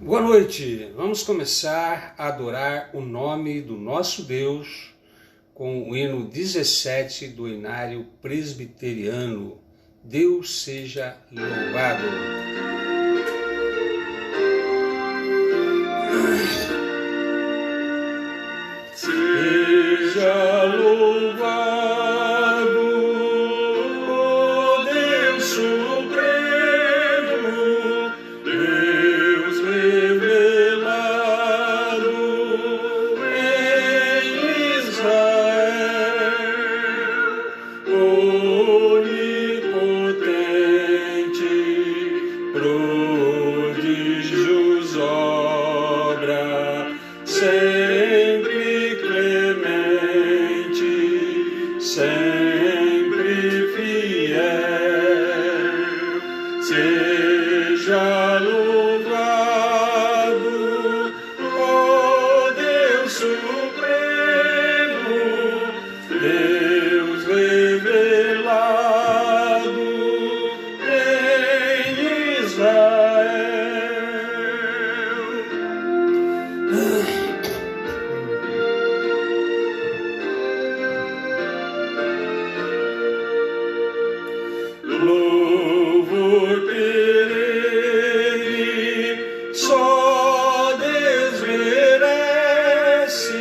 Boa noite, vamos começar a adorar o nome do nosso Deus com o hino 17 do Inário Presbiteriano. Deus seja louvado. Seja louvado, ó Deus supremo, Deus revelado em Israel, onipotente, prodígios obra, sempre clemente, sempre fiel. Seja louvado, ó Deus supremo, Deus revelado em Israel. Louvor perene, só Deus merece,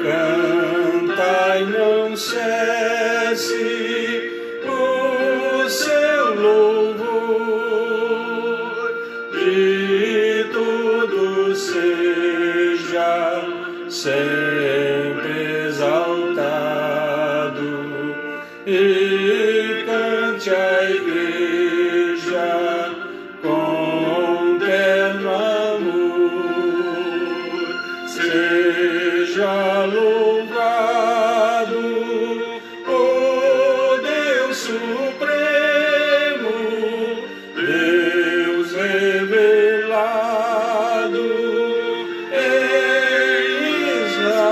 canta e não cesse o seu louvor, de tudo seja sempre exaltado, e cante a igreja com terno amor. Seja louvado, ó Deus supremo, Deus revelado em Israel.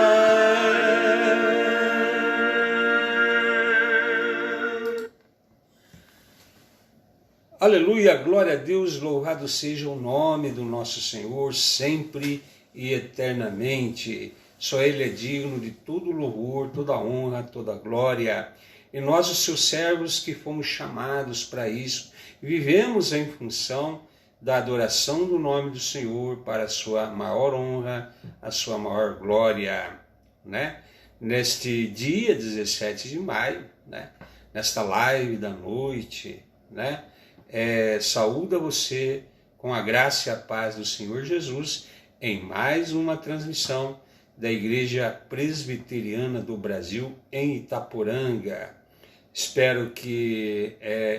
Aleluia, glória a Deus, louvado seja o nome do nosso Senhor, sempre e eternamente. Só Ele é digno de todo louvor, toda honra, toda glória. E nós, os seus servos, que fomos chamados para isso, vivemos em função da adoração do nome do Senhor para a sua maior honra, a sua maior glória, né? Neste dia 17 de maio, né? Nesta live da noite, né? Saúda você com a graça e a paz do Senhor Jesus em mais uma transmissão da Igreja Presbiteriana do Brasil em Itaporanga. Espero que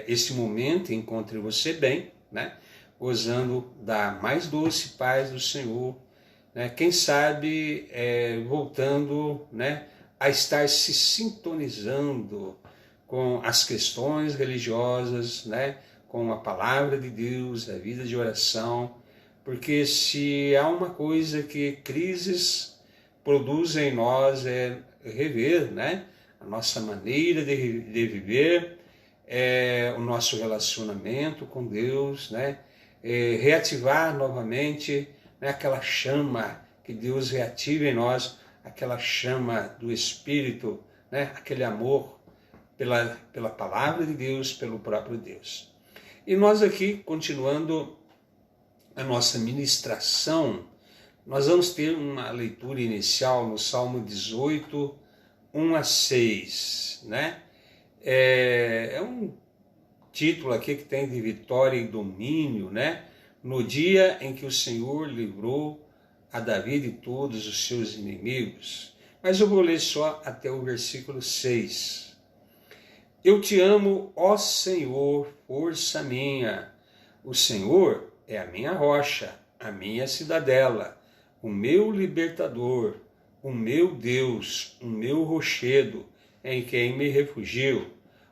esse momento encontre você bem, né? Gozando da mais doce paz do Senhor, né? Quem sabe voltando, né, a estar se sintonizando com as questões religiosas, né? Com a palavra de Deus, a vida de oração, porque se há uma coisa que crises produzem em nós é rever, né, a nossa maneira de viver, o nosso relacionamento com Deus, né, reativar novamente, né, aquela chama que Deus reativa em nós, aquela chama do Espírito, né, aquele amor pela palavra de Deus, pelo próprio Deus. E nós aqui, continuando a nossa ministração, nós vamos ter uma leitura inicial no Salmo 18, 1 a 6, né? É um título aqui que tem de vitória e domínio, né? No dia em que o Senhor livrou a Davi de todos os seus inimigos. Mas eu vou ler só até o versículo 6. Eu te amo, ó Senhor, força minha. O Senhor é a minha rocha, a minha cidadela, o meu libertador, o meu Deus, o meu rochedo, em quem me refugio,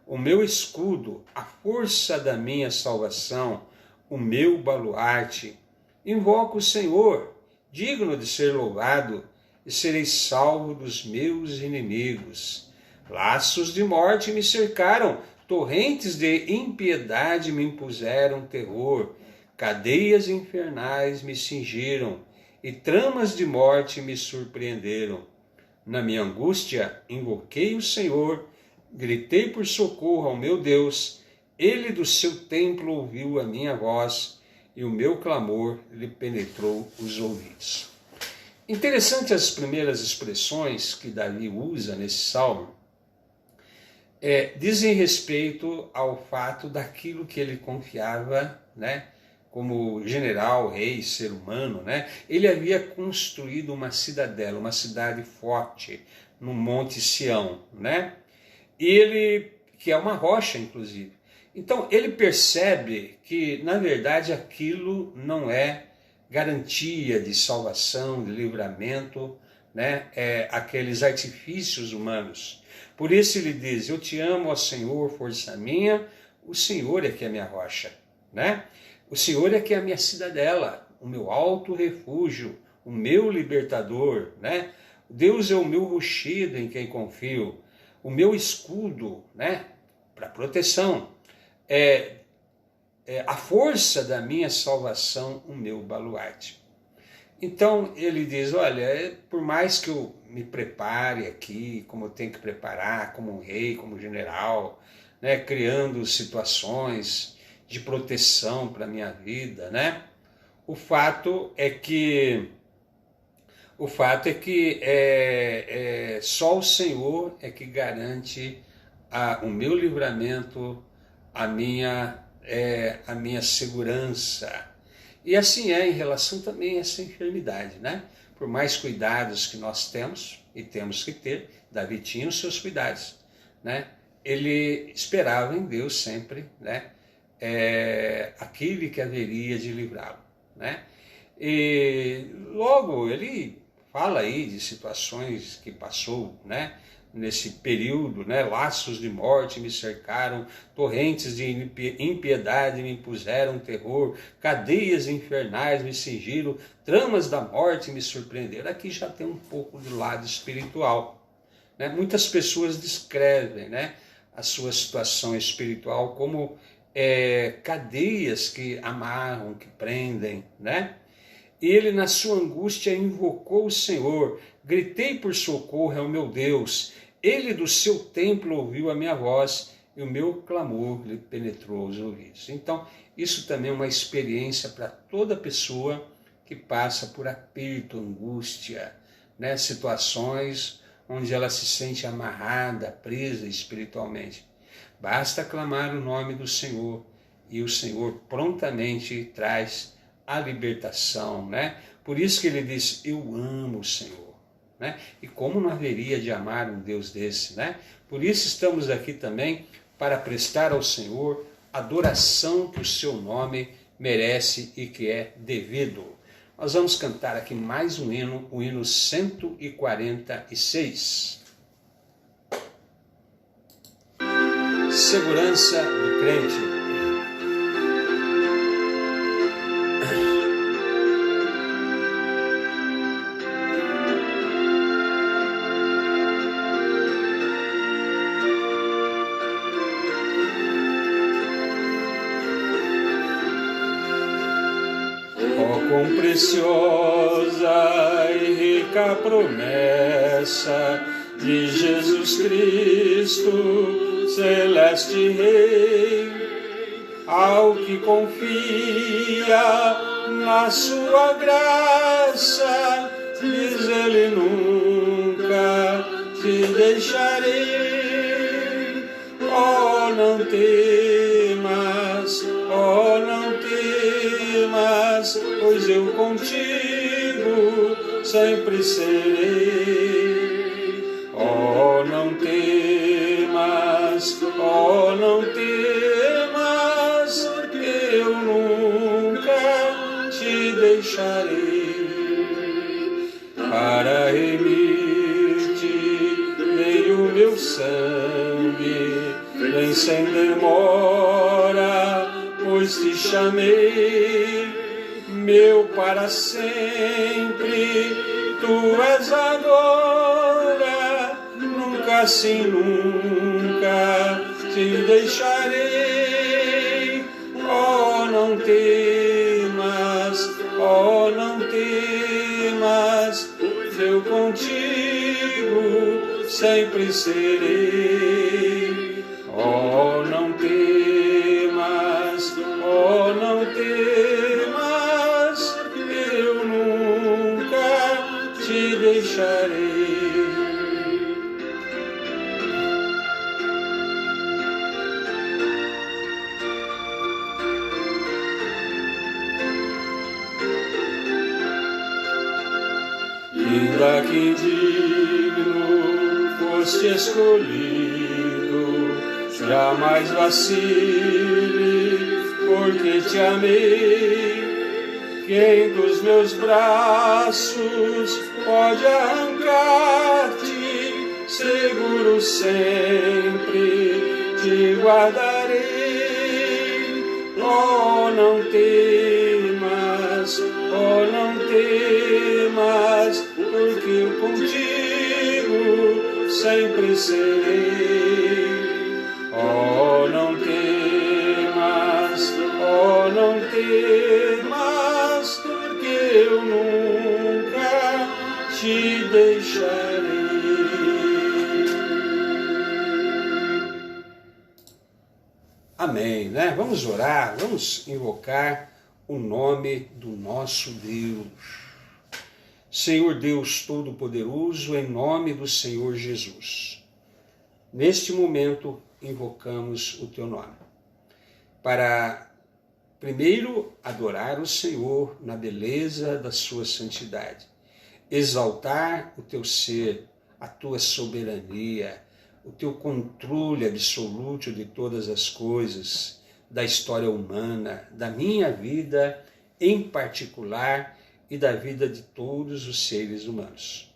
o meu escudo, a força da minha salvação, o meu baluarte. Invoco o Senhor, digno de ser louvado, e serei salvo dos meus inimigos. Laços de morte me cercaram, torrentes de impiedade me impuseram terror. cadeias infernais me cingiram e tramas de morte me surpreenderam. Na minha angústia, invoquei o Senhor, gritei por socorro ao meu Deus. Ele do seu templo ouviu a minha voz e o meu clamor lhe penetrou os ouvidos. Interessante as primeiras expressões que Davi usa nesse salmo, dizem respeito ao fato daquilo que ele confiava, né? Como general, rei, ser humano, né? Ele havia construído uma cidadela, uma cidade forte no Monte Sião, né? Que é uma rocha, inclusive. Então, ele percebe que, na verdade, aquilo não é garantia de salvação, de livramento, né? Aqueles artifícios humanos. Por isso ele diz, eu te amo, ó Senhor, força minha, o Senhor é que é minha rocha, né? O Senhor é que é a minha cidadela, o meu alto refúgio, o meu libertador, né? Deus é o meu rochedo em quem confio, o meu escudo, né? Para proteção, a força da minha salvação, o meu baluarte. Então ele diz, olha, por mais que eu me prepare aqui, como eu tenho que preparar, como um rei, como general, né? Criando situações de proteção para a minha vida, né? O fato é que só o Senhor é que garante o meu livramento, a minha segurança. E assim é em relação também a essa enfermidade, né? Por mais cuidados que nós temos, e temos que ter, Davi tinha os seus cuidados, né? Ele esperava em Deus sempre, né? Aquele que haveria de livrá-lo, né? E logo ele fala aí de situações que passou, né? Nesse período, né? Laços de morte me cercaram, torrentes de impiedade me impuseram terror, cadeias infernais me cingiram, tramas da morte me surpreenderam. Aqui já tem um pouco do lado espiritual, né? Muitas pessoas descrevem, né? A sua situação espiritual como cadeias que amarram, que prendem, né? Ele, na sua angústia, invocou o Senhor, gritei por socorro ao meu Deus. Ele do seu templo ouviu a minha voz e o meu clamor lhe penetrou os ouvidos. Então, isso também é uma experiência para toda pessoa que passa por aperto, angústia, né? Situações onde ela se sente amarrada, presa espiritualmente. Basta clamar o nome do Senhor e o Senhor prontamente traz a libertação, né? Por isso que ele diz, eu amo o Senhor, né? E como não haveria de amar um Deus desse, né? Por isso estamos aqui também para prestar ao Senhor adoração que o seu nome merece e que é devido. Nós vamos cantar aqui mais um hino, o hino 146. Segurança do crente. Quão preciosa e rica promessa de Jesus Cristo, celeste Rei, ao que confia na sua graça, diz ele, nunca te deixarei. Oh, não temas, oh, não temas, pois eu contigo sempre serei. Oh, não temas, oh, não temas, porque eu nunca te deixarei. Para remir-te dei o meu sangue, vem sem demora, pois te chamei, meu para sempre, tu és agora, nunca assim nunca te deixarei. Oh, não temas, Oh, não temas, pois eu contigo sempre serei. Oh, não temas, oh, não temas, eu nunca te deixarei. Ainda que indigno foste escolhido, jamais vacile, porque te amei. Quem dos meus braços pode arrancar-te? Seguro sempre te guardarei. Oh, não temas, oh, não temas, porque eu contigo sempre serei. Oh, não temas, oh, não temas, porque eu nunca te deixarei. Amém, né? Vamos orar, vamos invocar o nome do nosso Deus. Senhor Deus Todo-Poderoso, em nome do Senhor Jesus, neste momento invocamos o Teu nome, para primeiro adorar o Senhor na beleza da Sua santidade, exaltar o Teu ser, a Tua soberania, o Teu controle absoluto de todas as coisas, da história humana, da minha vida em particular, e da vida de todos os seres humanos,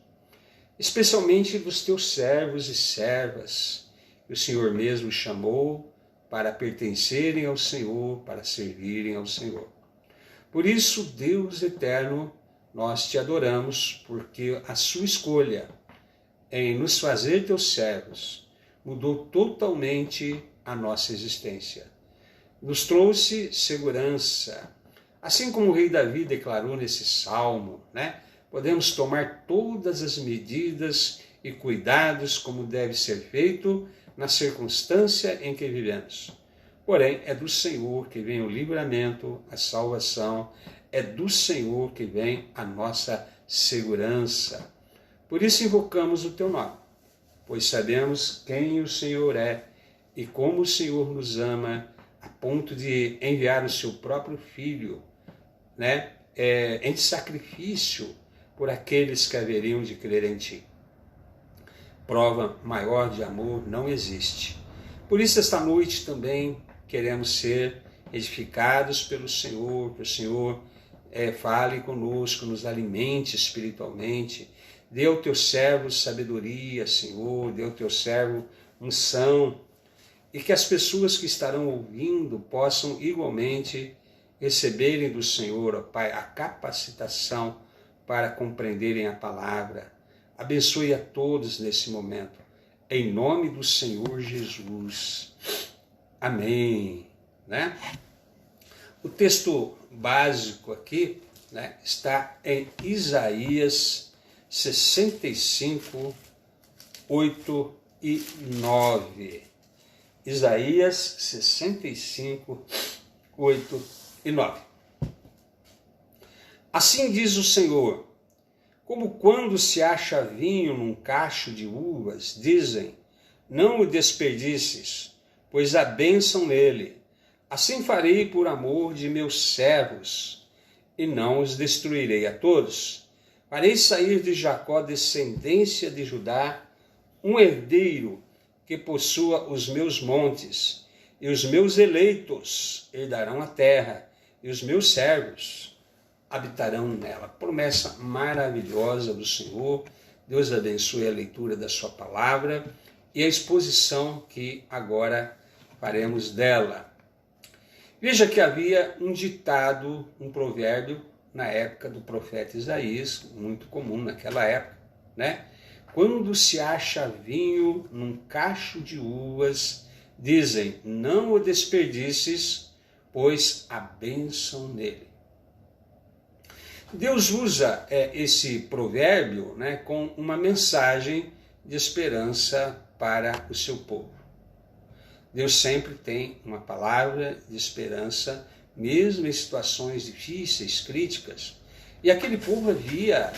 especialmente dos teus servos e servas, que o Senhor mesmo chamou para pertencerem ao Senhor, para servirem ao Senhor. Por isso, Deus eterno, nós te adoramos, porque a sua escolha em nos fazer teus servos mudou totalmente a nossa existência. Nos trouxe segurança. Assim como o rei Davi declarou nesse salmo, né? Podemos tomar todas as medidas e cuidados como deve ser feito na circunstância em que vivemos. Porém, é do Senhor que vem o livramento, a salvação, é do Senhor que vem a nossa segurança. Por isso invocamos o teu nome, pois sabemos quem o Senhor é e como o Senhor nos ama, a ponto de enviar o seu próprio Filho, né, em sacrifício por aqueles que haveriam de crer em ti. Prova maior de amor não existe. Por isso, esta noite também queremos ser edificados pelo Senhor, que o Senhor fale conosco, nos alimente espiritualmente. Dê ao teu servo sabedoria, Senhor, dê ao teu servo unção, e que as pessoas que estarão ouvindo possam igualmente receberem do Senhor, ó Pai, a capacitação para compreenderem a palavra. Abençoe a todos nesse momento, em nome do Senhor Jesus. Amém. Né? O texto básico aqui, né, está em Isaías 65, 8 e 9. Isaías 65, 8 e 9. Assim diz o Senhor: como quando se acha vinho num cacho de uvas, dizem, não o desperdices, pois há bênção nele. Assim farei por amor de meus servos, e não os destruirei a todos. Farei sair de Jacó descendência de Judá, um herdeiro que possua os meus montes, e os meus eleitos herdarão a terra, e os meus servos habitarão nela. Promessa maravilhosa do Senhor. Deus abençoe a leitura da sua palavra e a exposição que agora faremos dela. Veja que havia um ditado, um provérbio na época do profeta Isaías, muito comum naquela época, né? Quando se acha vinho num cacho de uvas, dizem, não o desperdices, pois há bênção nele. Deus usa esse provérbio, né, com uma mensagem de esperança para o seu povo. Deus sempre tem uma palavra de esperança, mesmo em situações difíceis, críticas. E aquele povo havia,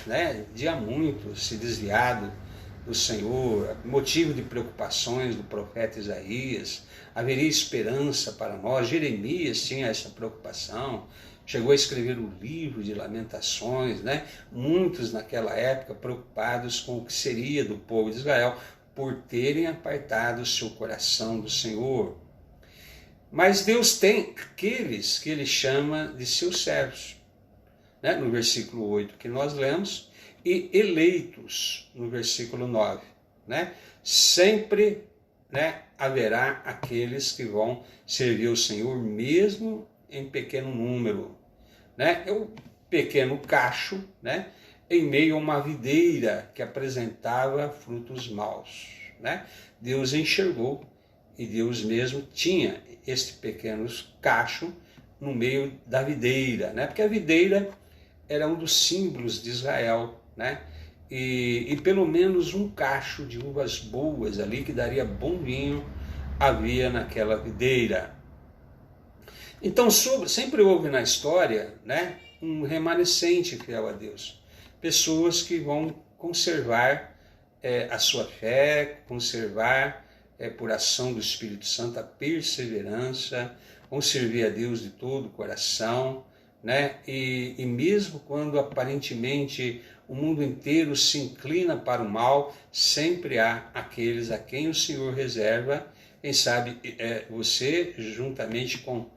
de há muito, se desviado do Senhor, motivo de preocupações do profeta Isaías. Haveria esperança para nós. Jeremias tinha essa preocupação, chegou a escrever o livro de Lamentações, Muitos naquela época preocupados com o que seria do povo de Israel, por terem apartado o seu coração do Senhor. Mas Deus tem aqueles que Ele chama de seus servos, no versículo 8 que nós lemos, e eleitos, no versículo 9. Sempre haverá aqueles que vão servir o Senhor, mesmo em pequeno número. É um pequeno cacho, em meio a uma videira que apresentava frutos maus. Deus enxergou e Deus mesmo tinha este pequeno cacho no meio da videira, porque a videira era um dos símbolos de Israel, e pelo menos um cacho de uvas boas ali, que daria bom vinho, havia naquela videira. Então sempre houve na história, um remanescente fiel a Deus. Pessoas que vão conservar a sua fé, conservar por ação do Espírito Santo a perseverança, vão servir a Deus de todo o coração, e mesmo quando aparentemente o mundo inteiro se inclina para o mal, sempre há aqueles a quem o Senhor reserva, quem sabe você juntamente com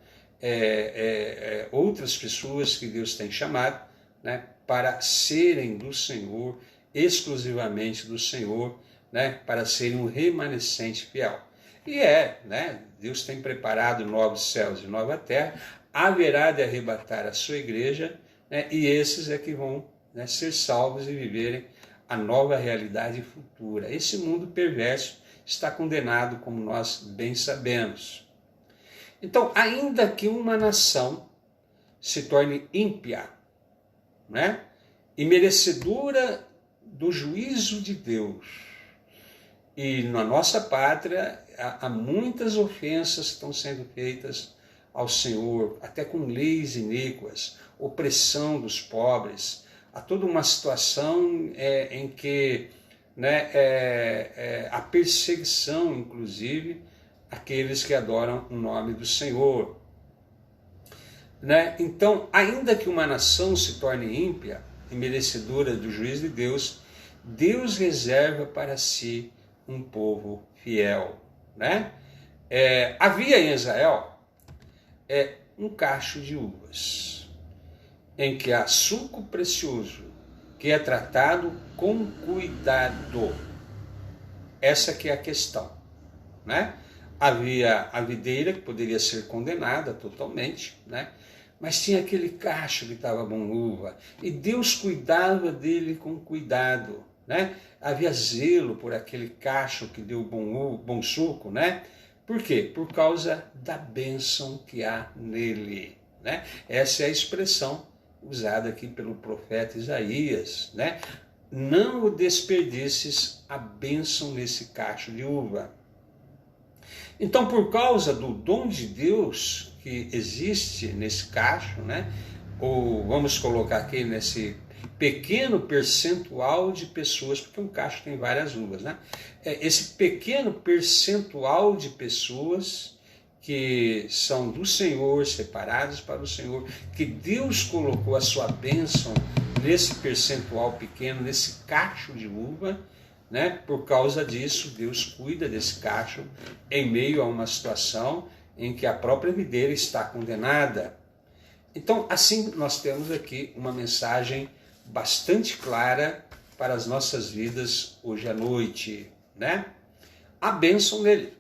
outras pessoas que Deus tem chamado, para serem do Senhor, exclusivamente do Senhor, para serem um remanescente fiel. E Deus tem preparado novos céus e nova terra, haverá de arrebatar a sua igreja, e esses é que vão ser salvos e viverem a nova realidade futura. Esse mundo perverso está condenado, como nós bem sabemos. Então, ainda que uma nação se torne ímpia, e merecedora do juízo de Deus, e na nossa pátria há muitas ofensas que estão sendo feitas ao Senhor, até com leis iníquas, opressão dos pobres, há toda uma situação em que a perseguição, inclusive, aqueles que adoram o nome do Senhor. Então, ainda que uma nação se torne ímpia e merecedora do juízo de Deus, Deus reserva para si um povo fiel. Havia em Israel um cacho de uvas, em que há suco precioso, que é tratado com cuidado. Essa que é a questão. Havia a videira, que poderia ser condenada totalmente, mas tinha aquele cacho que estava bom uva, e Deus cuidava dele com cuidado. Havia zelo por aquele cacho que deu bom suco. Por quê? Por causa da bênção que há nele. Essa é a expressão usada aqui pelo profeta Isaías. Não o desperdices a bênção nesse cacho de uva. Então, por causa do dom de Deus que existe nesse cacho, ou vamos colocar aqui nesse pequeno percentual de pessoas, porque um cacho tem várias uvas, esse pequeno percentual de pessoas que são do Senhor, separados para o Senhor, que Deus colocou a sua bênção nesse percentual pequeno, nesse cacho de uva, por causa disso, Deus cuida desse cacho em meio a uma situação em que a própria videira está condenada. Então, assim, nós temos aqui uma mensagem bastante clara para as nossas vidas hoje à noite. A bênção nele.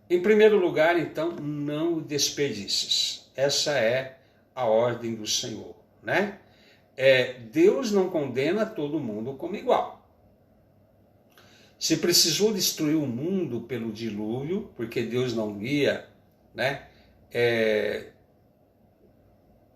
Em primeiro lugar, então, não o desperdices. Essa é a ordem do Senhor. Deus não condena todo mundo como igual. Se precisou destruir o mundo pelo dilúvio, porque Deus não ia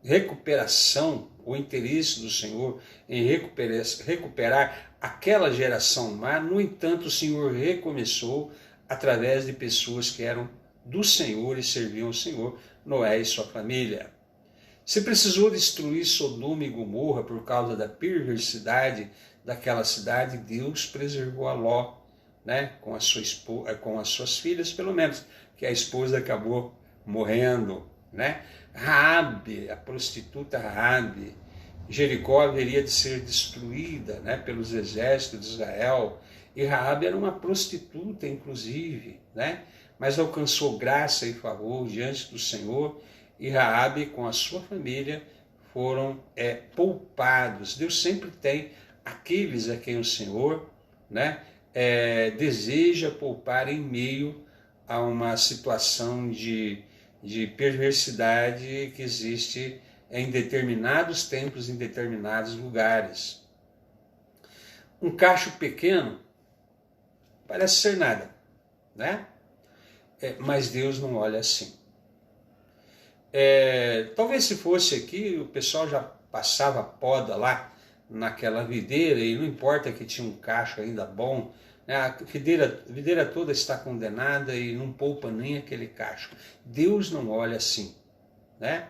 recuperação, o interesse do Senhor em recuperar aquela geração má. No entanto, o Senhor recomeçou através de pessoas que eram do Senhor e serviam ao Senhor, Noé e sua família. Se precisou destruir Sodoma e Gomorra por causa da perversidade daquela cidade, Deus preservou a Ló, né, com as suas filhas, pelo menos, que a esposa acabou morrendo, né? Raabe, a prostituta Raabe, Jericó haveria de ser destruída, né, pelos exércitos de Israel, e Raabe era uma prostituta, inclusive, né, mas alcançou graça e favor diante do Senhor, e Raabe com a sua família foram poupados. Deus sempre tem aqueles a quem o Senhor, né, deseja poupar em meio a uma situação de perversidade que existe em determinados tempos, em determinados lugares. Um cacho pequeno parece ser nada, né? Mas Deus não olha assim. Talvez se fosse aqui, o pessoal já passava poda lá naquela videira, e não importa que tinha um cacho ainda bom, né? A videira toda está condenada e não poupa nem aquele cacho. Deus não olha assim, né?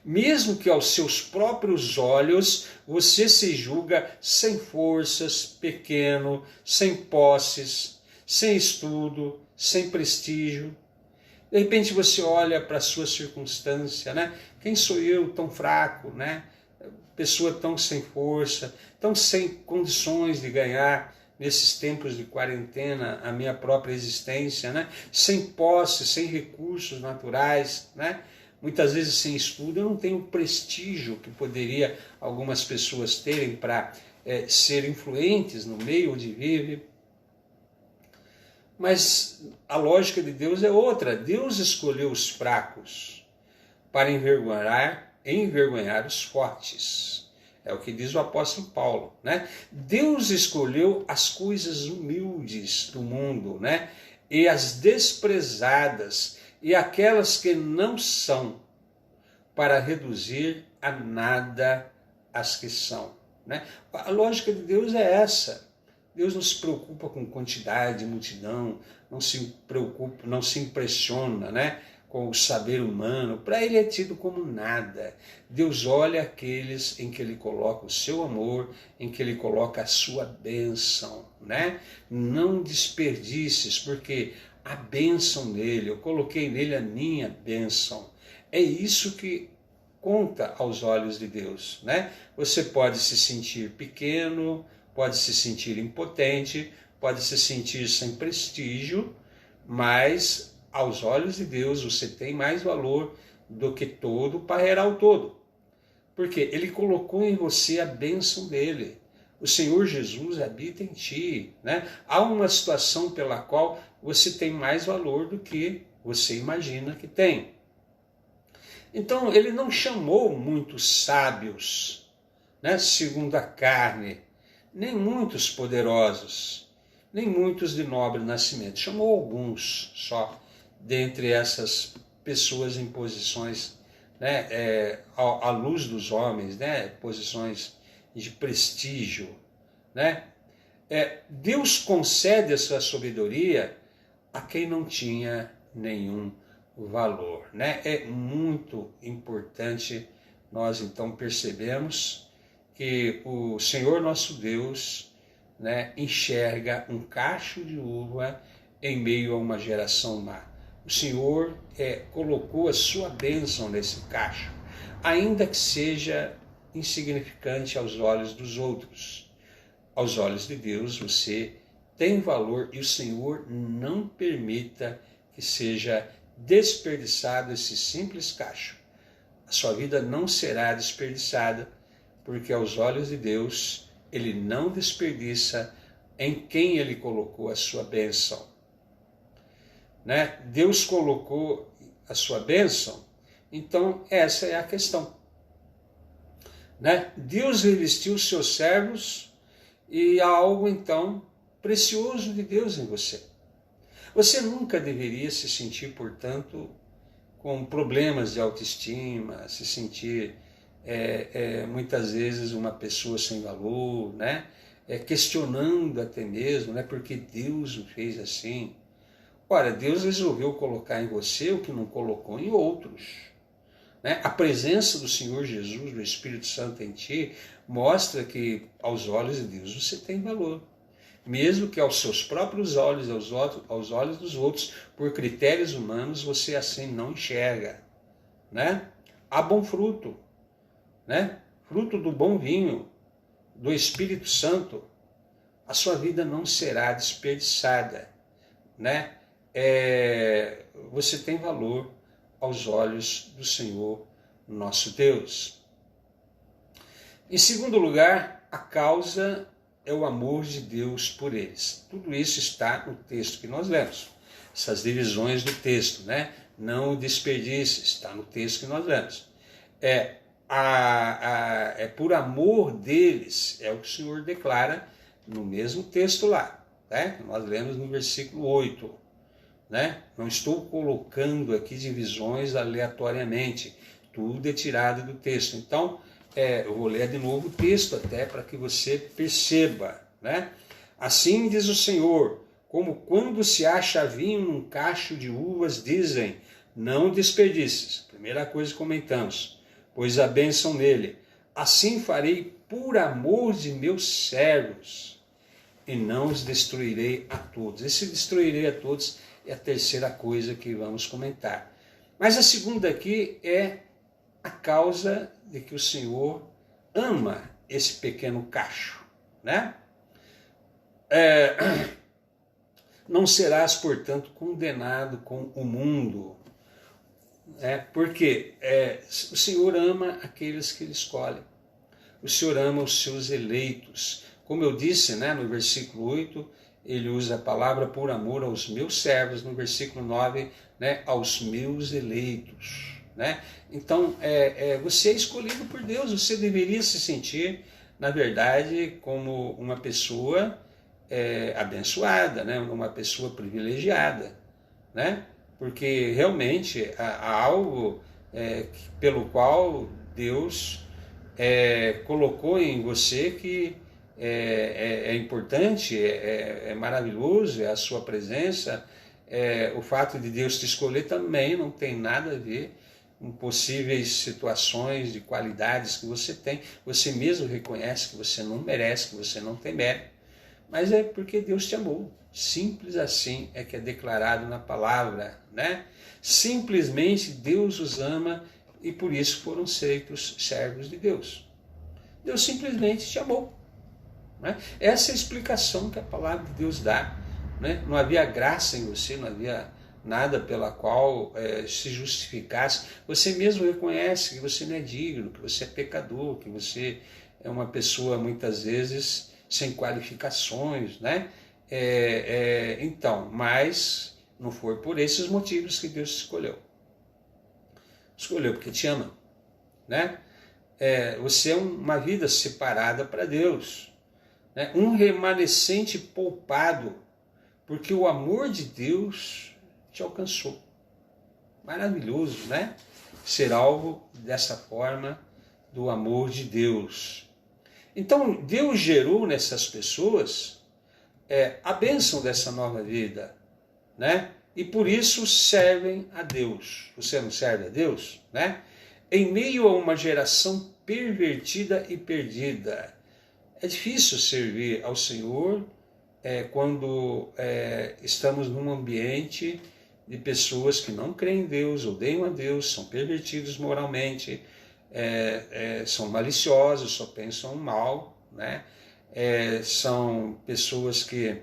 Mesmo que aos seus próprios olhos você se julga sem forças, pequeno, sem posses, sem estudo, sem prestígio. De repente você olha para a sua circunstância, né? Quem sou eu tão fraco, né? Pessoa tão sem força, tão sem condições de ganhar nesses tempos de quarentena a minha própria existência, né? Sem posse, sem recursos naturais, né? Muitas vezes sem estudo. Eu não tenho o prestígio que poderia algumas pessoas terem para ser influentes no meio onde vive. Mas a lógica de Deus é outra. Deus escolheu os fracos para envergonhar os fortes. É o que diz o apóstolo Paulo, né? Deus escolheu as coisas humildes do mundo, né? E as desprezadas e aquelas que não são, para reduzir a nada as que são, né? A lógica de Deus é essa. Deus não se preocupa com quantidade, multidão, não se preocupa, não se impressiona, né, com o saber humano. Para ele é tido como nada. Deus olha aqueles em que ele coloca o seu amor, em que ele coloca a sua bênção, né? Não desperdices, porque a bênção nele, eu coloquei nele a minha bênção. É isso que conta aos olhos de Deus, né? Você pode se sentir pequeno, pode se sentir impotente, pode se sentir sem prestígio, mas aos olhos de Deus você tem mais valor do que todo o parreiral todo. Porque ele colocou em você a bênção dele. O Senhor Jesus habita em ti, né? Há uma situação pela qual você tem mais valor do que você imagina que tem. Então ele não chamou muitos sábios, né, segundo a carne, nem muitos poderosos, nem muitos de nobre nascimento. Chamou alguns só, dentre essas pessoas em posições, né, à luz dos homens, né, posições de prestígio, né? Deus concede a sua sabedoria a quem não tinha nenhum valor, né? É muito importante nós então percebemos que o Senhor nosso Deus, né, enxerga um cacho de uva em meio a uma geração má. O Senhor colocou a sua bênção nesse cacho, ainda que seja insignificante aos olhos dos outros. Aos olhos de Deus você tem valor e o Senhor não permita que seja desperdiçado esse simples cacho. A sua vida não será desperdiçada, porque aos olhos de Deus, ele não desperdiça em quem ele colocou a sua bênção, né? Deus colocou a sua bênção, então essa é a questão, né? Deus revestiu os seus servos e há algo então precioso de Deus em você. Você nunca deveria se sentir, portanto, com problemas de autoestima, se sentir muitas vezes uma pessoa sem valor, né? Questionando até mesmo, né? Porque Deus o fez assim. Ora, Deus resolveu colocar em você o que não colocou em outros. Né? A presença do Senhor Jesus, do Espírito Santo em ti, mostra que aos olhos de Deus você tem valor. Mesmo que aos seus próprios olhos, aos olhos dos outros, por critérios humanos, você assim não enxerga. Né? Há bom fruto, né? Fruto do bom vinho, do Espírito Santo, a sua vida não será desperdiçada. Né? Você tem valor aos olhos do Senhor, nosso Deus. Em segundo lugar, a causa é o amor de Deus por eles. Tudo isso está no texto que nós lemos. Essas divisões do texto, né? Não o desperdício, está no texto que nós lemos. É por amor deles, é o que o Senhor declara no mesmo texto lá. Né? Nós lemos no versículo 8. Né? Não estou colocando aqui divisões aleatoriamente, tudo é tirado do texto. Então, eu vou ler de novo o texto até para que você perceba. Né? Assim diz o Senhor, como quando se acha vinho num cacho de uvas, dizem, não desperdices. Primeira coisa que comentamos, pois a bênção nele. Assim farei por amor de meus servos, e não os destruirei a todos. Esse destruirei a todos é a terceira coisa que vamos comentar. Mas a segunda aqui é a causa de que o Senhor ama esse pequeno cacho. Né? Não serás, portanto, condenado com o mundo. Porque o Senhor ama aqueles que Ele escolhe. O Senhor ama os seus eleitos. Como eu disse, né, no versículo 8, ele usa a palavra por amor aos meus servos, no versículo 9, né, aos meus eleitos. Né? Então, você é escolhido por Deus, você deveria se sentir, na verdade, como uma pessoa abençoada, né? Uma pessoa privilegiada. Né? Porque realmente há algo pelo qual Deus colocou em você que é importante, é maravilhoso, é a sua presença. O fato de Deus te escolher também não tem nada a ver com possíveis situações de qualidades que você tem. Você mesmo reconhece que você não merece, que você não tem mérito, mas é porque Deus te amou. Simples assim é que é declarado na palavra. Né? Simplesmente Deus os ama e por isso foram feitos servos de Deus. Deus simplesmente te amou. Né? Essa é a explicação que a palavra de Deus dá. Né? Não havia graça em você, não havia nada pela qual se justificasse. Você mesmo reconhece que você não é digno, que você é pecador, que você é uma pessoa muitas vezes sem qualificações. Né? Então, mas não foi por esses motivos que Deus te escolheu. Escolheu porque te ama. Né? Você é uma vida separada para Deus. Né? Um remanescente poupado, porque o amor de Deus te alcançou. Maravilhoso, né? Ser alvo dessa forma do amor de Deus. Então, Deus gerou nessas pessoas a bênção dessa nova vida, né? E por isso servem a Deus. Você não serve a Deus, né? Em meio a uma geração pervertida e perdida. É difícil servir ao Senhor quando estamos num ambiente de pessoas que não creem em Deus, odeiam a Deus, são pervertidos moralmente, são maliciosos, só pensam mal, né? São pessoas que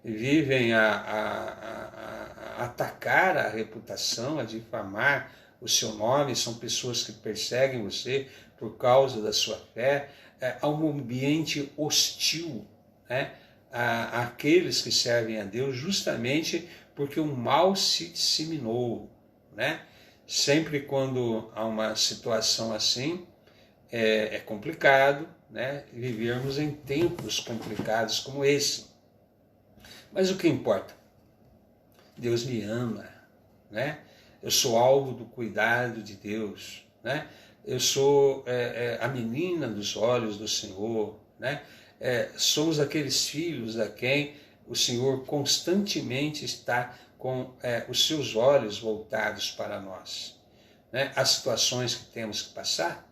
vivem a atacar a reputação, a difamar o seu nome, são pessoas que perseguem você por causa da sua fé. Há um ambiente hostil, né, àqueles que servem a Deus, justamente porque o mal se disseminou. Né? Sempre quando há uma situação assim, é complicado, né, vivermos em tempos complicados como esse. Mas o que importa? Deus me ama, né? Eu sou alvo do cuidado de Deus. Né? eu sou a menina dos olhos do Senhor, né? Somos aqueles filhos a quem o Senhor constantemente está com os seus olhos voltados para nós, né? As situações que temos que passar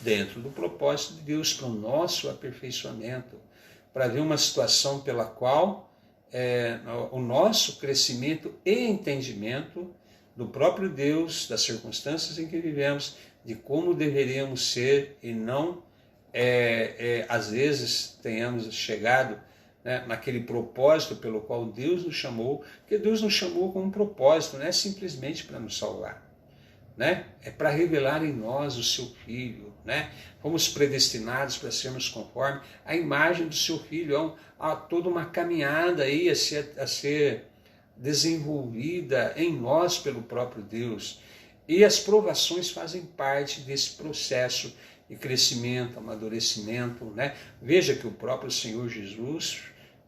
dentro do propósito de Deus para o nosso aperfeiçoamento, para ver uma situação pela qual o nosso crescimento e entendimento do próprio Deus, das circunstâncias em que vivemos, de como deveríamos ser e não, às vezes, tenhamos chegado, né, naquele propósito pelo qual Deus nos chamou, porque Deus nos chamou com um propósito, não é simplesmente para nos salvar, né? É para revelar em nós o seu Filho, né? Fomos predestinados para sermos conforme a imagem do seu Filho. Há toda uma caminhada aí a ser desenvolvida em nós pelo próprio Deus. E as provações fazem parte desse processo de crescimento, amadurecimento, né? Veja que o próprio Senhor Jesus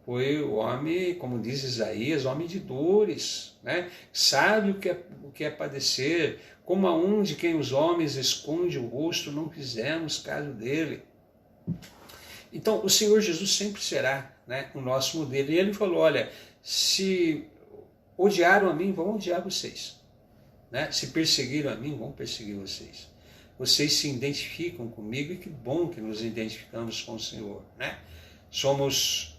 foi o homem, como diz Isaías, homem de dores, né? Sabe o que é padecer, como a um de quem os homens escondem o rosto, não fizemos caso dele. Então, o Senhor Jesus sempre será, né, o nosso modelo. E ele falou, olha, se odiaram a mim, vão odiar vocês, né? Se perseguiram a mim, vão perseguir vocês. Vocês se identificam comigo e que bom que nos identificamos com o Senhor, né? Somos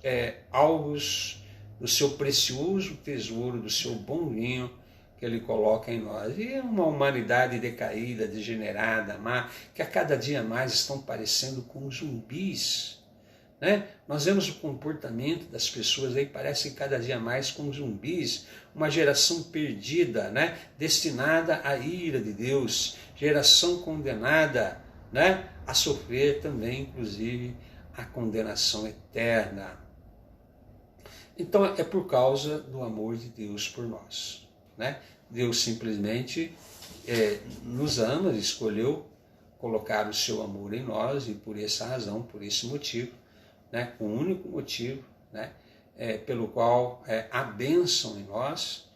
alvos do seu precioso tesouro, do seu bom vinho que ele coloca em nós. E uma humanidade decaída, degenerada, má, que a cada dia mais estão parecendo com zumbis, né? Nós vemos o comportamento das pessoas aí, parecem cada dia mais com zumbis, uma geração perdida, né? Destinada à ira de Deus, geração condenada, né? A sofrer também, inclusive, a condenação eterna. Então é por causa do amor de Deus por nós, né? Deus simplesmente nos ama, escolheu colocar o seu amor em nós e por essa razão, por esse motivo, né? O único motivo, né? Pelo qual a bênção em nós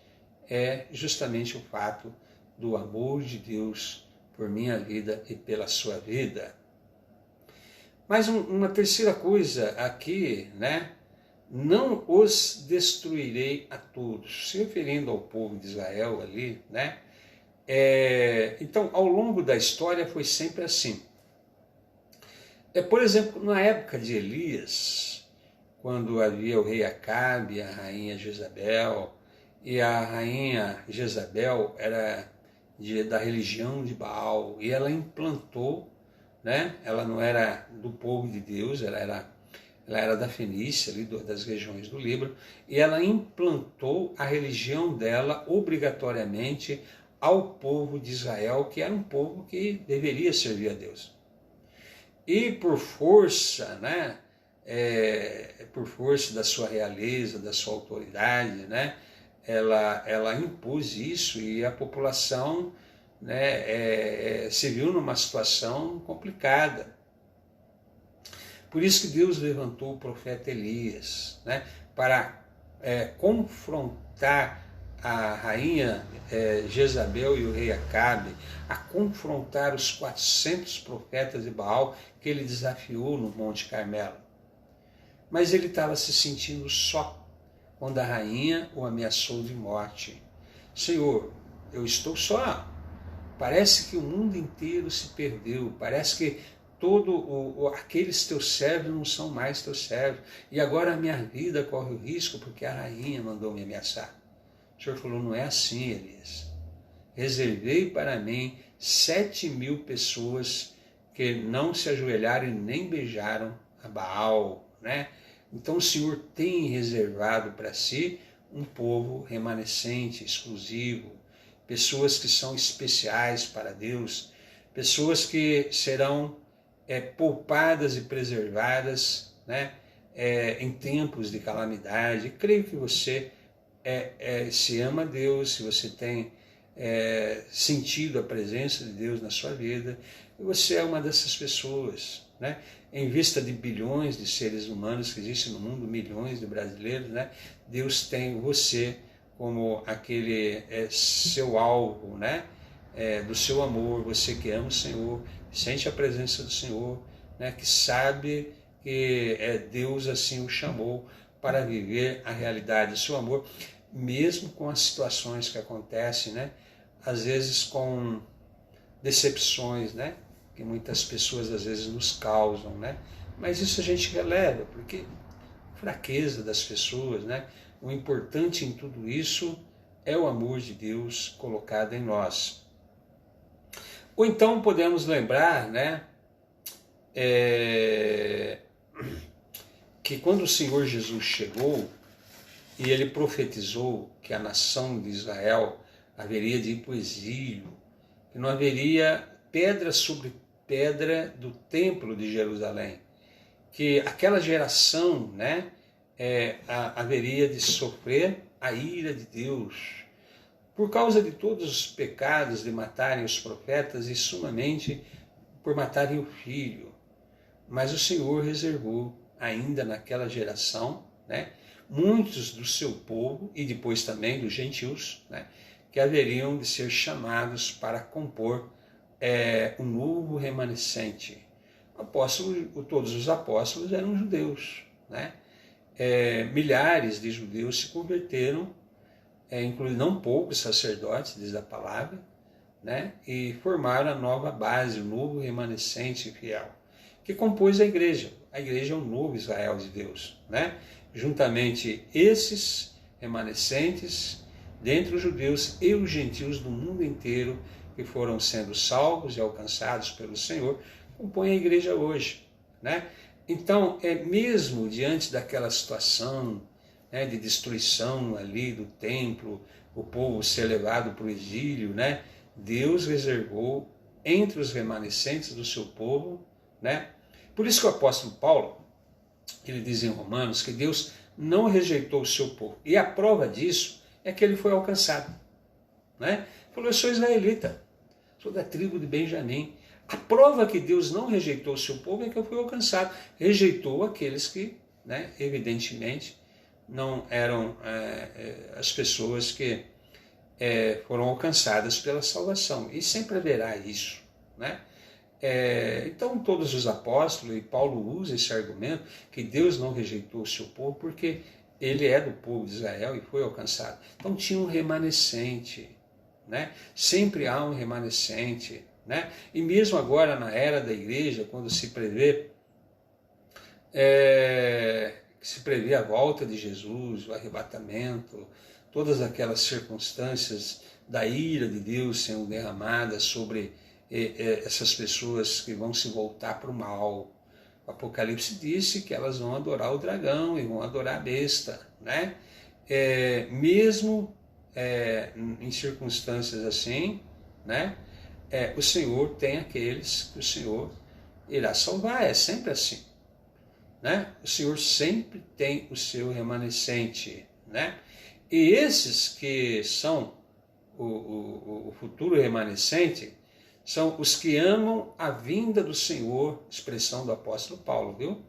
é justamente o fato do amor de Deus por minha vida e pela sua vida. Mas uma terceira coisa aqui, né? Não os destruirei a todos, se referindo ao povo de Israel ali, né? Então, ao longo da história foi sempre assim. Por exemplo, na época de Elias, quando havia o rei Acabe e a rainha Jezabel, e a rainha Jezabel era da religião de Baal, e ela implantou, né? Ela não era do povo de Deus, ela era da Fenícia, ali das regiões do Líbano, e ela implantou a religião dela obrigatoriamente ao povo de Israel, que era um povo que deveria servir a Deus. E por força, né? Por força da sua realeza, da sua autoridade, né? Ela impôs isso e a população, né, se viu numa situação complicada. Por isso que Deus levantou o profeta Elias, né, para confrontar a rainha Jezabel e o rei Acabe, a confrontar os 400 profetas de Baal que ele desafiou no Monte Carmelo. Mas ele estava se sentindo só quando a rainha o ameaçou de morte. Senhor, eu estou só. Parece que o mundo inteiro se perdeu, parece que aqueles teus servos não são mais teus servos, e agora a minha vida corre o risco porque a rainha mandou me ameaçar. O Senhor falou, não é assim, Elias. Reservei para mim 7.000 pessoas que não se ajoelharam e nem beijaram a Baal, né? Então o Senhor tem reservado para si um povo remanescente, exclusivo, pessoas que são especiais para Deus, pessoas que serão poupadas e preservadas, né, em tempos de calamidade. Creio que você se ama a Deus, se você tem sentido a presença de Deus na sua vida, e você é uma dessas pessoas, né? Em vista de bilhões de seres humanos que existem no mundo, milhões de brasileiros, né? Deus tem você como aquele seu alvo, né? do seu amor, você que ama o Senhor, que sente a presença do Senhor, né, que sabe que Deus assim o chamou para viver a realidade do seu amor, mesmo com as situações que acontecem, né, às vezes com decepções, né, que muitas pessoas às vezes nos causam, né, mas isso a gente releva, porque fraqueza das pessoas, né, o importante em tudo isso é o amor de Deus colocado em nós. Ou então podemos lembrar, né, que quando o Senhor Jesus chegou e ele profetizou que a nação de Israel haveria de ir para o exílio, que não haveria pedra sobre pedra do templo de Jerusalém, que aquela geração, né, haveria de sofrer a ira de Deus, por causa de todos os pecados de matarem os profetas e sumamente por matarem o filho. Mas o Senhor reservou ainda naquela geração, né, muitos do seu povo e depois também dos gentios, né, que haveriam de ser chamados para compor um novo remanescente. Todos os apóstolos eram judeus, né? Milhares de judeus se converteram, incluindo não poucos sacerdotes, diz a palavra, né? E formaram a nova base, o novo remanescente fiel, que compôs a igreja. A igreja é o novo Israel de Deus, né? Juntamente esses remanescentes, dentre os judeus e os gentios do mundo inteiro, que foram sendo salvos e alcançados pelo Senhor, compõem a igreja hoje, né? Então, mesmo diante daquela situação, né, de destruição ali do templo, o povo ser levado para o exílio, né, Deus reservou entre os remanescentes do seu povo, né? Por isso que o apóstolo Paulo, ele diz em Romanos que Deus não rejeitou o seu povo. E a prova disso é que ele foi alcançado, né? Ele falou: eu sou israelita, sou da tribo de Benjamim. A prova que Deus não rejeitou o seu povo é que eu fui alcançado. Rejeitou aqueles que, né, evidentemente, não eram as pessoas que foram alcançadas pela salvação. E sempre haverá isso, né? Então todos os apóstolos, e Paulo usa esse argumento, que Deus não rejeitou o seu povo porque ele é do povo de Israel e foi alcançado. Então tinha um remanescente, né? Sempre há um remanescente, né? E mesmo agora na era da igreja, quando se prevê a volta de Jesus, o arrebatamento, todas aquelas circunstâncias da ira de Deus sendo derramadas sobre essas pessoas que vão se voltar para o mal. O Apocalipse disse que elas vão adorar o dragão e vão adorar a besta, né? Mesmo em circunstâncias assim, né? O Senhor tem aqueles que o Senhor irá salvar, é sempre assim, né? O Senhor sempre tem o seu remanescente, né? E esses que são o futuro remanescente são os que amam a vinda do Senhor, expressão do apóstolo Paulo, viu?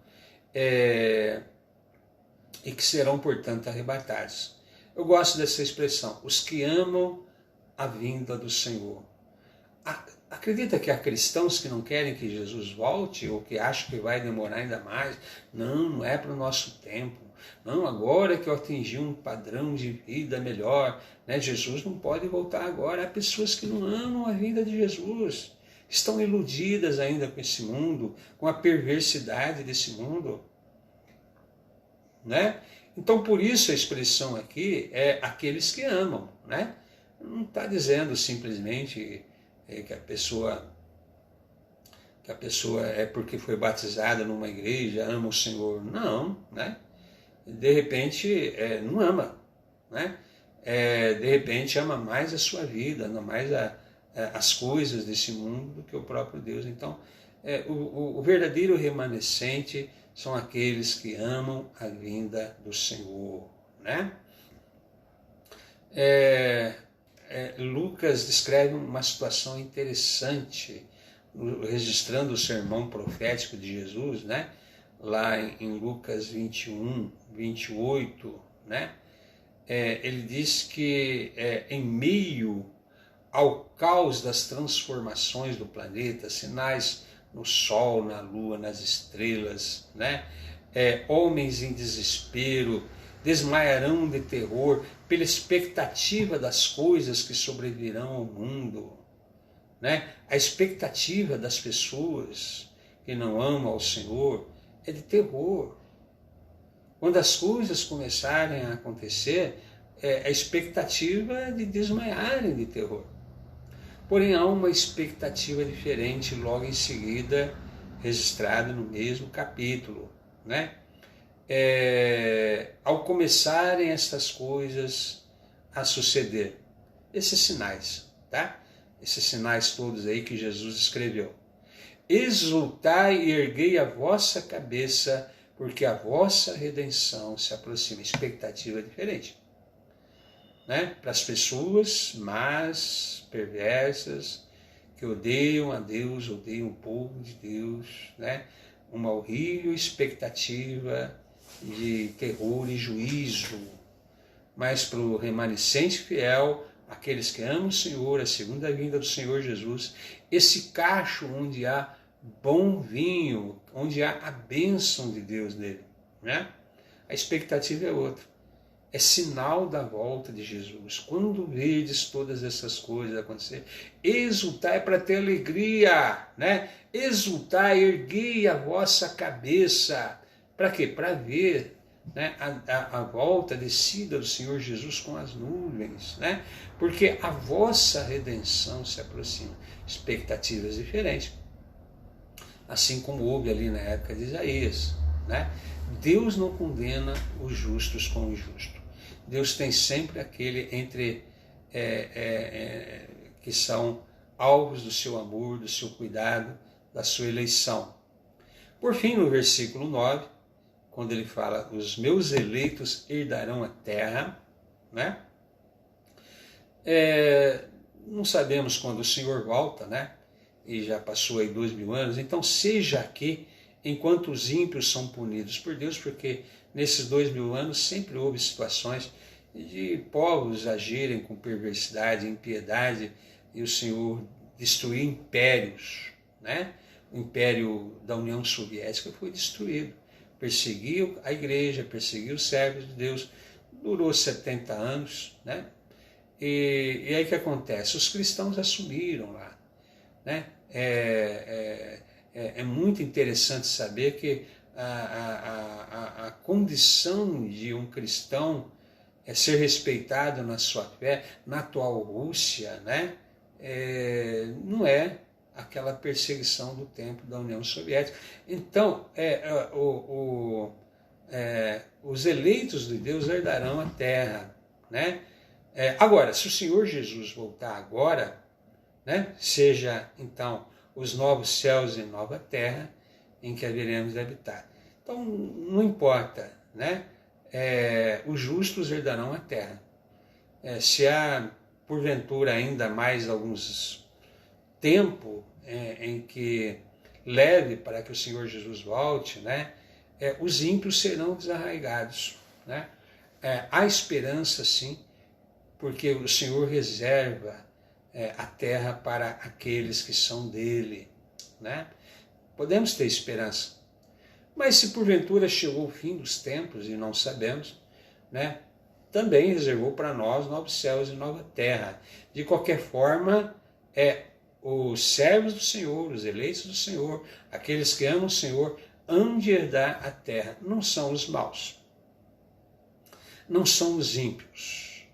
E que serão, portanto, arrebatados. Eu gosto dessa expressão, os que amam a vinda do Senhor. Acredita que há cristãos que não querem que Jesus volte ou que acham que vai demorar ainda mais? Não é para o nosso tempo. Não, agora que eu atingi um padrão de vida melhor, né? Jesus não pode voltar agora. Há pessoas que não amam a vinda de Jesus, estão iludidas ainda com esse mundo, com a perversidade desse mundo, né? Então, por isso a expressão aqui é aqueles que amam, né? Não está dizendo simplesmente que a pessoa é porque foi batizada numa igreja, ama o Senhor. Não, né? De repente não ama, né? De repente ama mais a sua vida, ama mais as coisas desse mundo do que o próprio Deus. Então, o verdadeiro remanescente são aqueles que amam a vinda do Senhor, né? Lucas descreve uma situação interessante, registrando o sermão profético de Jesus, né? Lá em Lucas 21, 28, né? Ele diz que em meio ao caos das transformações do planeta, sinais no Sol, na Lua, nas estrelas, né? Homens em desespero desmaiarão de terror pela expectativa das coisas que sobrevirão ao mundo, né? A expectativa das pessoas que não amam ao Senhor é de terror. Quando as coisas começarem a acontecer, a expectativa é de desmaiarem de terror. Porém, há uma expectativa diferente logo em seguida, registrada no mesmo capítulo, né? Ao começarem estas coisas a suceder, esses sinais, tá? Esses sinais todos aí que Jesus escreveu. Exultai e erguei a vossa cabeça, porque a vossa redenção se aproxima. Expectativa diferente, né? Para as pessoas más, perversas, que odeiam a Deus, odeiam o povo de Deus, né? Uma horrível expectativa de terror e juízo. Mas para o remanescente fiel, aqueles que amam o Senhor, a segunda vinda do Senhor Jesus, esse cacho onde há bom vinho, onde há a bênção de Deus nele, né? A expectativa é outra. É sinal da volta de Jesus. Quando vedes todas essas coisas acontecer, exultai para ter alegria, né? Exultai, erguei a vossa cabeça. Para quê? Para ver, né, a volta, a descida do Senhor Jesus com as nuvens, né? Porque a vossa redenção se aproxima. Expectativas diferentes. Assim como houve ali na época de Isaías, né? Deus não condena os justos com o injusto. Deus tem sempre aquele entre que são alvos do seu amor, do seu cuidado, da sua eleição. Por fim, no versículo 9, quando ele fala, os meus eleitos herdarão a terra, né? Não sabemos quando o Senhor volta, né? E já passou aí 2000 anos, então seja aqui enquanto os ímpios são punidos por Deus, porque nesses 2000 anos sempre houve situações de povos agirem com perversidade, impiedade, e o Senhor destruiu impérios, né? O império da União Soviética foi destruído, perseguiu a igreja, perseguiu os servos de Deus, durou 70 anos, né? E aí o que acontece? Os cristãos assumiram lá, né? É muito interessante saber que a condição de um cristão é ser respeitado na sua fé, na atual Rússia, né? Não é aquela perseguição do tempo da União Soviética. Então, os eleitos de Deus herdarão a terra, né? Agora, se o Senhor Jesus voltar agora, né? Seja então os novos céus e nova terra em que haveremos de habitar. Então, não importa, né? Os justos herdarão a terra. Se há, porventura, ainda mais alguns tempo em que leve para que o Senhor Jesus volte, né? Os ímpios serão desarraigados, né? Há esperança, sim, porque o Senhor reserva a terra para aqueles que são dele, né? Podemos ter esperança. Mas se porventura chegou o fim dos tempos e não sabemos, né? Também reservou para nós novos céus e nova terra. De qualquer forma, os servos do Senhor, os eleitos do Senhor, aqueles que amam o Senhor, hão de herdar a terra. Não são os maus, não são os ímpios,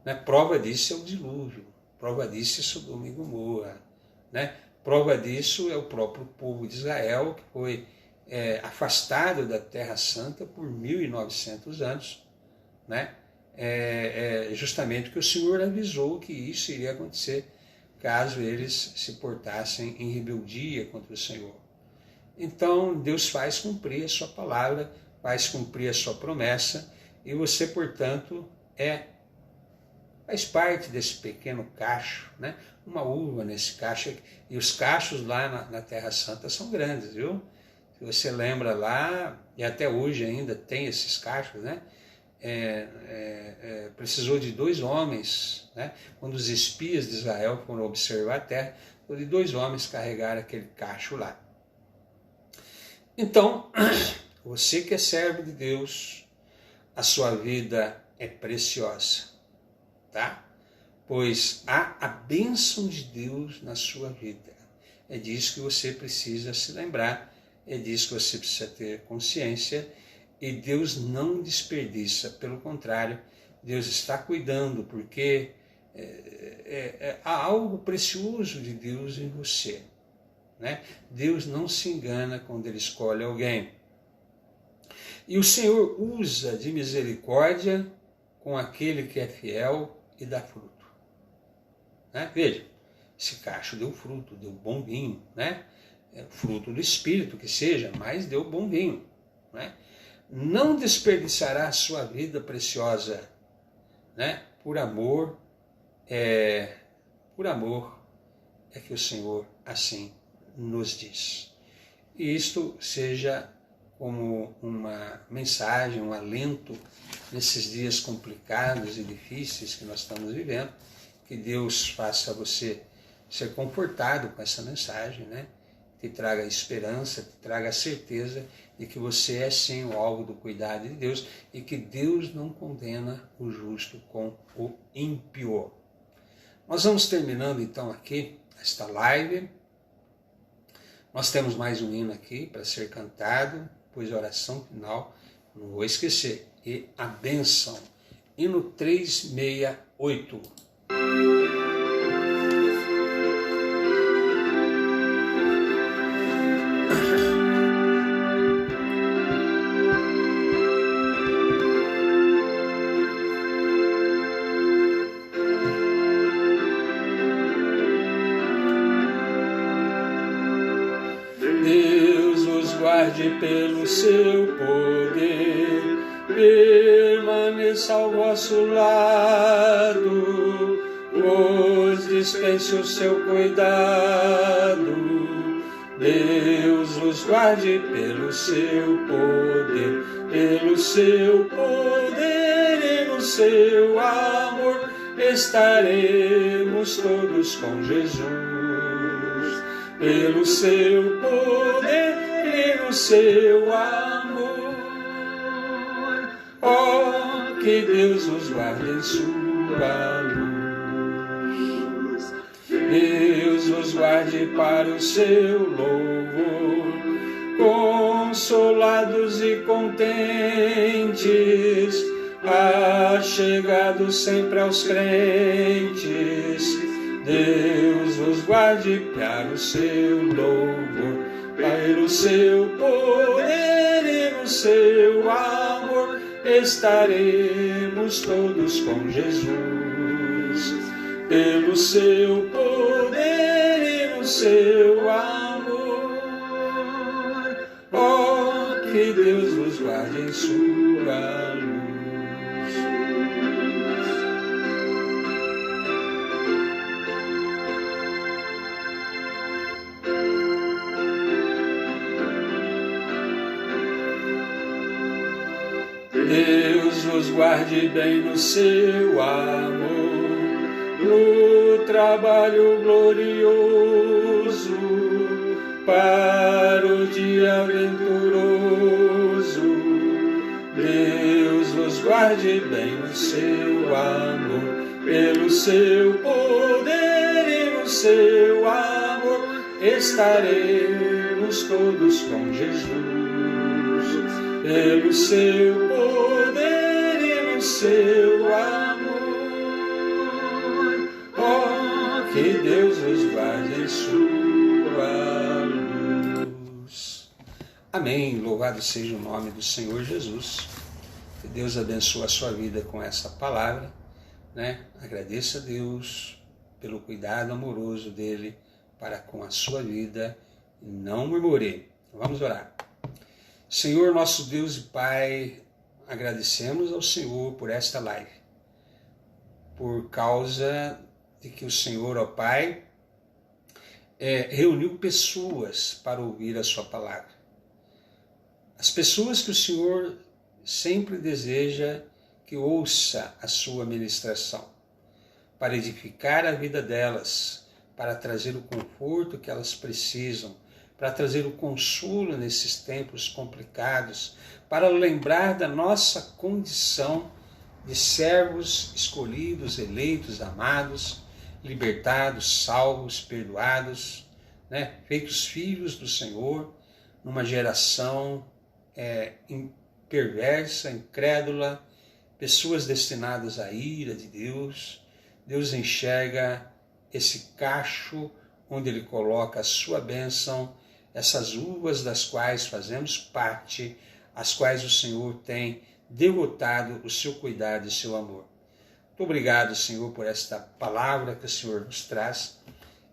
né? Prova disso é o dilúvio, prova disso é Sodoma e Gomorra, né? Prova disso é o próprio povo de Israel, que foi afastado da Terra Santa por 1900 anos, né? Justamente porque o Senhor avisou que isso iria acontecer caso eles se portassem em rebeldia contra o Senhor. Então Deus faz cumprir a sua palavra, faz cumprir a sua promessa, e você, portanto, faz parte desse pequeno cacho, né? Uma uva nesse cacho, e os cachos lá na Terra Santa são grandes, viu? Se você lembra lá, e até hoje ainda tem esses cachos, né? precisou de 2 homens, né? Quando os espias de Israel foram observar a terra, de 2 homens carregaram aquele cacho lá. Então, você que é servo de Deus, a sua vida é preciosa, tá? Pois há a bênção de Deus na sua vida. É disso que você precisa se lembrar, é disso que você precisa ter consciência, e Deus não desperdiça, pelo contrário, Deus está cuidando, porque há algo precioso de Deus em você, né? Deus não se engana quando Ele escolhe alguém. E o Senhor usa de misericórdia com aquele que é fiel e dá fruto, né? Veja, esse cacho deu fruto, deu bom vinho, né? Fruto do Espírito que seja, mas deu bom vinho, né? Não desperdiçará a sua vida preciosa, né? Por amor é que o Senhor assim nos diz. E isto seja como uma mensagem, um alento nesses dias complicados e difíceis que nós estamos vivendo, que Deus faça você ser confortado com essa mensagem, né? Te traga esperança, te traga a certeza de que você é sim o alvo do cuidado de Deus e que Deus não condena o justo com o ímpio. Nós vamos terminando então aqui esta live. Nós temos mais um hino aqui para ser cantado, pois a oração final, não vou esquecer, e a bênção. Hino 368. Pelo seu poder, permaneça ao vosso lado, vos dispense o seu cuidado. Deus os guarde pelo seu poder e no seu amor estaremos todos com Jesus. Pelo seu poder e no seu amor, oh, que Deus os guarde em sua luz. Deus os guarde para o seu louvor, consolados e contentes, achegados sempre aos crentes. Deus os guarde para o seu louvor, pelo seu poder e no seu amor estaremos todos com Jesus. Pelo seu poder e no seu amor, oh, que Deus os guarde em sua luz. Deus os guarde bem no seu amor, no trabalho glorioso, para o dia venturoso. Deus os guarde bem no seu amor, pelo seu poder e no seu amor estaremos todos com Jesus. Pelo seu poder e no seu amor, oh, que Deus os guarde em sua luz. Amém. Louvado seja o nome do Senhor Jesus. Que Deus abençoe a sua vida com essa palavra, né? Agradeça a Deus pelo cuidado amoroso dele para com a sua vida e não murmure. Vamos orar. Senhor, nosso Deus e Pai, agradecemos ao Senhor por esta live, por causa de que o Senhor, ó Pai, reuniu pessoas para ouvir a sua palavra. As pessoas que o Senhor sempre deseja que ouça a sua ministração, para edificar a vida delas, para trazer o conforto que elas precisam, para trazer o consolo nesses tempos complicados, para lembrar da nossa condição de servos escolhidos, eleitos, amados, libertados, salvos, perdoados, feitos filhos do Senhor, numa geração perversa, incrédula, pessoas destinadas à ira de Deus. Deus enxerga esse cacho onde Ele coloca a sua bênção, essas uvas das quais fazemos parte, as quais o Senhor tem devotado o seu cuidado e o seu amor. Muito obrigado, Senhor, por esta palavra que o Senhor nos traz,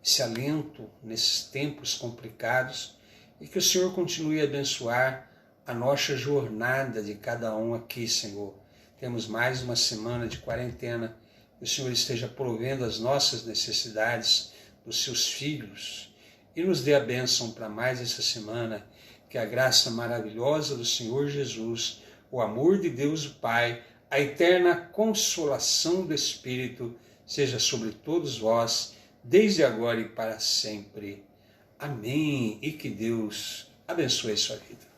esse alento nesses tempos complicados, e que o Senhor continue a abençoar a nossa jornada de cada um aqui, Senhor. Temos mais uma semana de quarentena, que o Senhor esteja provendo as nossas necessidades dos seus filhos e nos dê a bênção para mais essa semana, que a graça maravilhosa do Senhor Jesus, o amor de Deus o Pai, a eterna consolação do Espírito seja sobre todos vós, desde agora e para sempre. Amém. E que Deus abençoe sua vida.